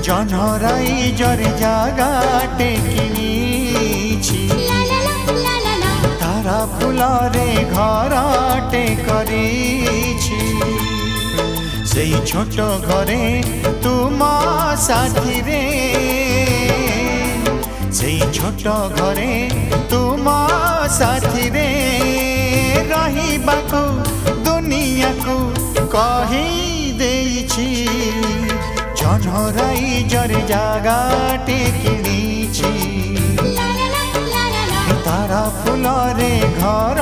জনরাইজর জাগাটে কিনিছি তারা ফুলরে ঘরটে করিছি সেই ছোট ঘরে তুম সাথীরে সেই ছোট ঘরে তুম সাথীরে রহিবাকু দুনিয়াকু কহি দেইছি জনরাইজর জাগাটে কিনিছি তারা ফুলরে ঘর